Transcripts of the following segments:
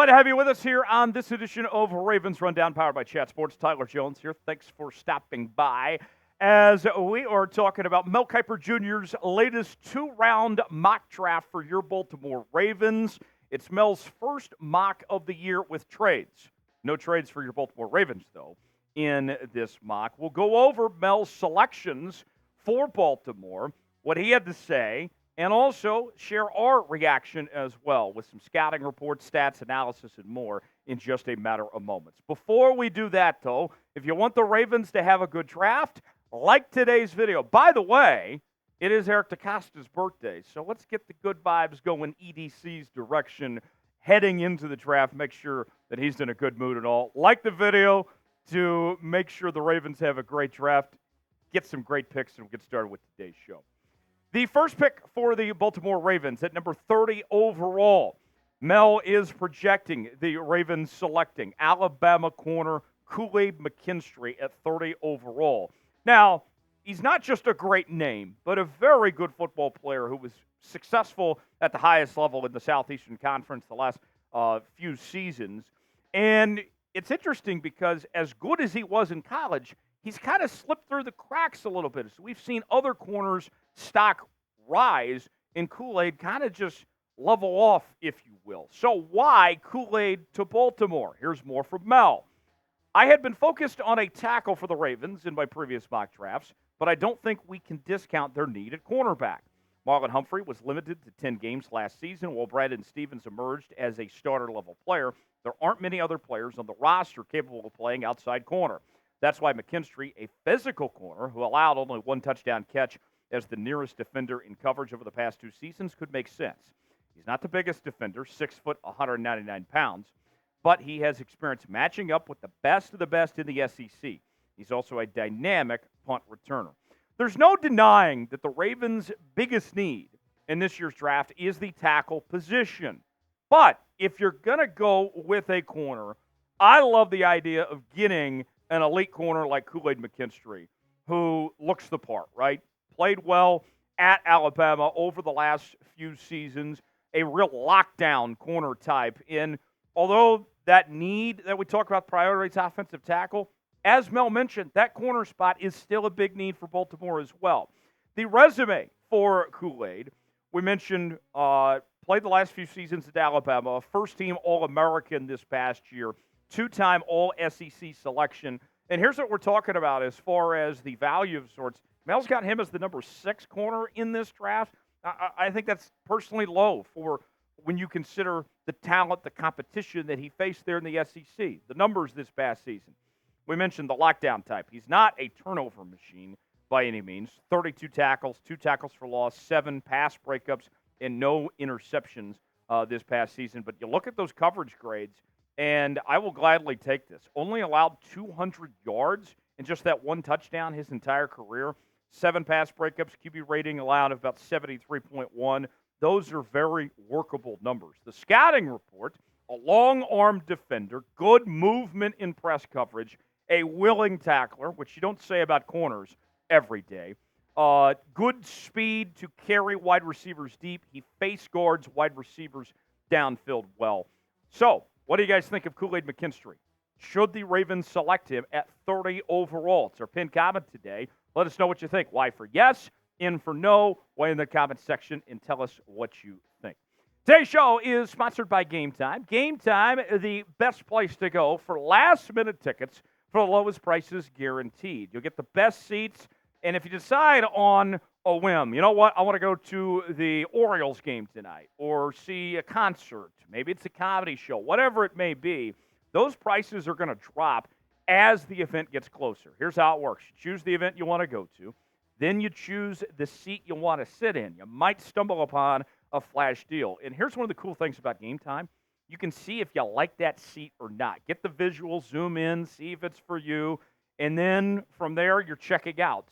Glad to have you with us here on this edition of Ravens Rundown, powered by Chat Sports. Tyler Jones here. Thanks for stopping by as we are talking about Mel Kiper Jr.'s latest two-round mock draft for your Baltimore Ravens. It's Mel's first mock of the year with trades. No trades for your Baltimore Ravens, though, in this mock. We'll go over Mel's selections for Baltimore, what he had to say, and also share our reaction as well with some scouting reports, stats, analysis, and more in just a matter of moments. Before we do that, though, if you want the Ravens to have a good draft, like today's video. By the way, it is Eric DeCosta's birthday, so let's get the good vibes going EDC's direction heading into the draft. Make sure that he's in a good mood and all. Like the video to make sure the Ravens have a great draft, get some great picks, and we'll get started with today's show. The first pick for the Baltimore Ravens at number 30 overall. Mel is projecting the Ravens selecting Alabama corner Kool-Aid McKinstry at 30 overall. Now, he's not just a great name, but a very good football player who was successful at the highest level in the Southeastern Conference the last few seasons. And it's interesting because as good as he was in college, he's kind of slipped through the cracks a little bit. So we've seen other corners' stock rise, and Kool-Aid kind of just level off, if you will. So why Kool-Aid to Baltimore? Here's more from Mel. I had been focused on a tackle for the Ravens in my previous mock drafts, but I don't think we can discount their need at cornerback. Marlon Humphrey was limited to 10 games last season, while Brate Stevens emerged as a starter-level player. There aren't many other players on the roster capable of playing outside corner. That's why McKinstry, a physical corner who allowed only one touchdown catch as the nearest defender in coverage over the past two seasons, could make sense. He's not the biggest defender, 6 foot, 199 pounds, but he has experience matching up with the best of the best in the SEC. He's also a dynamic punt returner. There's no denying that the Ravens' biggest need in this year's draft is the tackle position. But if you're going to go with a corner, I love the idea of getting an elite corner like Kool-Aid McKinstry, who looks the part, right? Played well at Alabama over the last few seasons, a real lockdown corner type. And although that need that we talk about priorities offensive tackle, as Mel mentioned, that corner spot is still a big need for Baltimore as well. The resume for Kool-Aid, we mentioned, played the last few seasons at Alabama, first-team All-American this past year, two-time All-SEC selection. And here's what we're talking about as far as the value of sorts. Mel's got him as the number 6 corner in this draft. I think that's personally low for when you consider the talent, the competition that he faced there in the SEC, the numbers this past season. We mentioned the lockdown type. He's not a turnover machine by any means. 32 tackles, 2 tackles for loss, 7 pass breakups, and no interceptions this past season. But you look at those coverage grades, and I will gladly take this. Only allowed 200 yards and just that one touchdown his entire career. 7 pass breakups, QB rating allowed of about 73.1. Those are very workable numbers. The scouting report, a long-armed defender, good movement in press coverage, a willing tackler, which you don't say about corners every day. Good speed to carry wide receivers deep. He face guards wide receivers downfield well. So, what do you guys think of Kool-Aid McKinstry? Should the Ravens select him at 30 overall? It's our pinned comment today. Let us know what you think. Why for yes, in for no. Weigh in the comment section and tell us what you think. Today's show is sponsored by Game Time. Game Time, the best place to go for last-minute tickets for the lowest prices guaranteed. You'll get the best seats, and if you decide on a whim, you know what, I want to go to the Orioles game tonight or see a concert, maybe it's a comedy show, whatever it may be, those prices are going to drop as the event gets closer. Here's how it works. You choose the event you want to go to. Then you choose the seat you want to sit in. You might stumble upon a flash deal. And here's one of the cool things about Game Time. You can see if you like that seat or not. Get the visual, zoom in, see if it's for you. And then from there, you're checking out.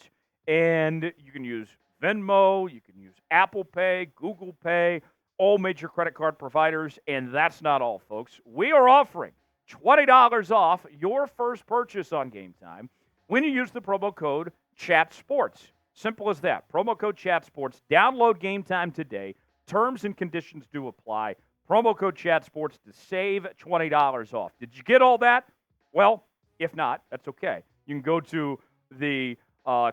And you can use Venmo, you can use Apple Pay, Google Pay, all major credit card providers. And that's not all, folks. We are offering $20 off your first purchase on Game Time when you use the promo code ChatSports. Simple as that. Promo code ChatSports. Download Game Time today. Terms and conditions do apply. Promo code ChatSports to save $20 off. Did you get all that? Well, if not, that's okay. You can go to the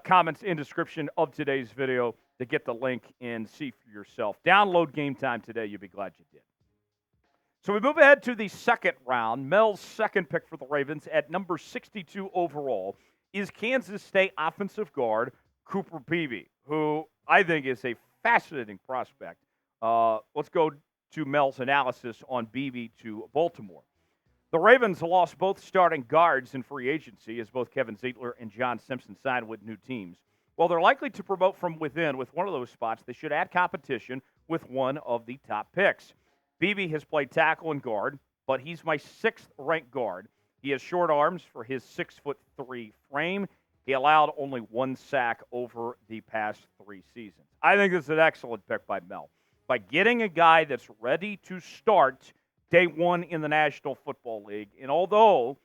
comments in description of today's video to get the link and see for yourself. Download Game Time today. You'll be glad you did. So we move ahead to the second round. Mel's second pick for the Ravens at number 62 overall is Kansas State offensive guard Cooper Beebe, who I think is a fascinating prospect. Let's go to Mel's analysis on Beebe to Baltimore. The Ravens lost both starting guards in free agency as both Kevin Zeitler and John Simpson signed with new teams. While they're likely to promote from within with one of those spots, they should add competition with one of the top picks. Beebe has played tackle and guard, but he's my sixth-ranked guard. He has short arms for his 6'3" frame. He allowed only one sack over the past 3 seasons. I think this is an excellent pick by Mel. By getting a guy that's ready to start day one in the National Football League, and although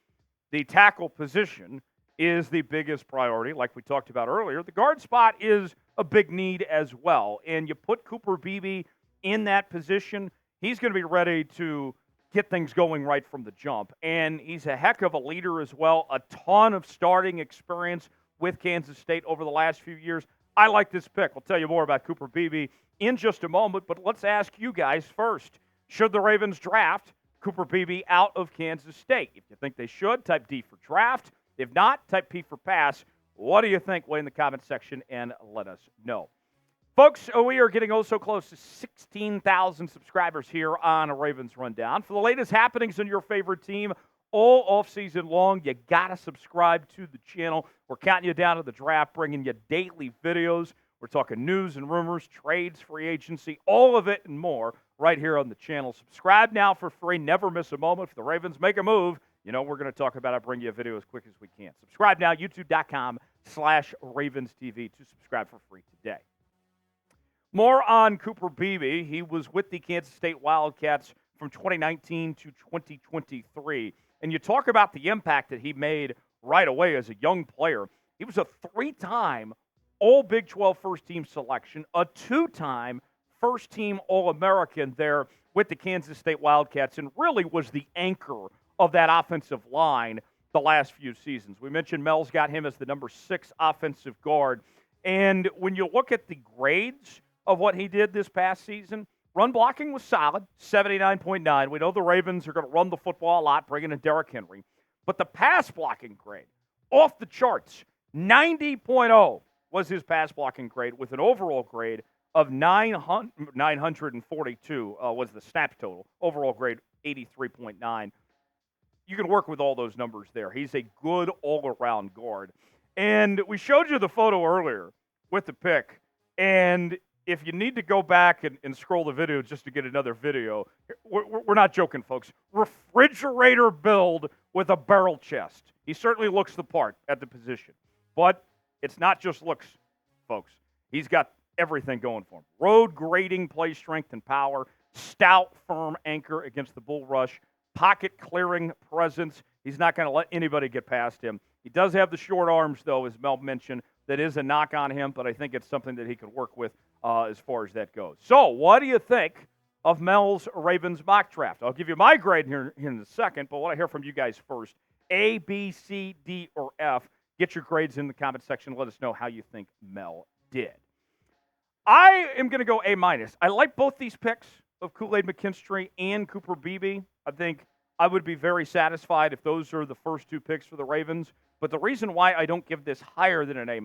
the tackle position is the biggest priority, like we talked about earlier, the guard spot is a big need as well. And you put Cooper Beebe in that position, he's going to be ready to get things going right from the jump. And he's a heck of a leader as well, a ton of starting experience with Kansas State over the last few years. I like this pick. We'll tell you more about Cooper Beebe in just a moment, but let's ask you guys first. Should the Ravens draft Cooper Beebe out of Kansas State? If you think they should, type D for draft. If not, type P for pass. What do you think? Weigh in the comment section and let us know. Folks, we are getting so close to 16,000 subscribers here on a Ravens Rundown. For the latest happenings in your favorite team all offseason long, you got to subscribe to the channel. We're counting you down to the draft, bringing you daily videos. We're talking news and rumors, trades, free agency, all of it and more right here on the channel. Subscribe now for free. Never miss a moment. If the Ravens make a move, you know we're going to talk about it, bring you a video as quick as we can. Subscribe now, youtube.com/RavensTV to subscribe for free today. More on Cooper Beebe. He was with the Kansas State Wildcats from 2019 to 2023. And you talk about the impact that he made right away as a young player. He was a 3-time All-Big 12 first-team selection, a 2-time first-team All-American there with the Kansas State Wildcats, and really was the anchor of that offensive line the last few seasons. We mentioned Mel's got him as the number 6 offensive guard. And when you look at the grades of what he did this past season, run blocking was solid, 79.9. We know the Ravens are going to run the football a lot, bringing in Derrick Henry. But the pass blocking grade, off the charts, 90.0 was his pass blocking grade with an overall grade of 942 was the snaps total. Overall grade, 83.9. You can work with all those numbers there. He's a good all-around guard. And we showed you the photo earlier with the pick. And if you need to go back and scroll the video just to get another video, we're not joking, folks. Refrigerator build with a barrel chest. He certainly looks the part at the position. But it's not just looks, folks. He's got everything going for him. Road grading, play strength, and power. Stout, firm anchor against the bull rush. Pocket clearing presence. He's not going to let anybody get past him. He does have the short arms, though, as Mel mentioned. That is a knock on him, but I think it's something that he could work with as far as that goes. So, what do you think of Mel's Ravens mock draft? I'll give you my grade here in a second, but I want to hear from you guys first. A, B, C, D, or F. Get your grades in the comment section. Let us know how you think Mel did. I am going to go A-. I like both these picks of Kool-Aid McKinstry and Cooper Beebe. I think I would be very satisfied if those are the first 2 picks for the Ravens. But the reason why I don't give this higher than an A-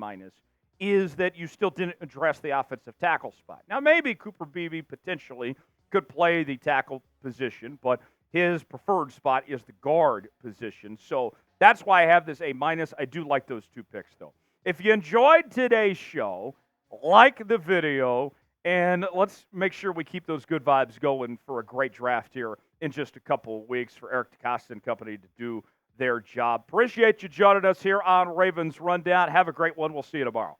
is that you still didn't address the offensive tackle spot. Now, maybe Cooper Beebe potentially could play the tackle position, but his preferred spot is the guard position. So that's why I have this A-. I do like those 2 picks, though. If you enjoyed today's show, like the video, and let's make sure we keep those good vibes going for a great draft here in just a couple of weeks for Eric DeCosta and company to do their job. Appreciate you joining us here on Ravens Rundown. Have a great one. We'll see you tomorrow.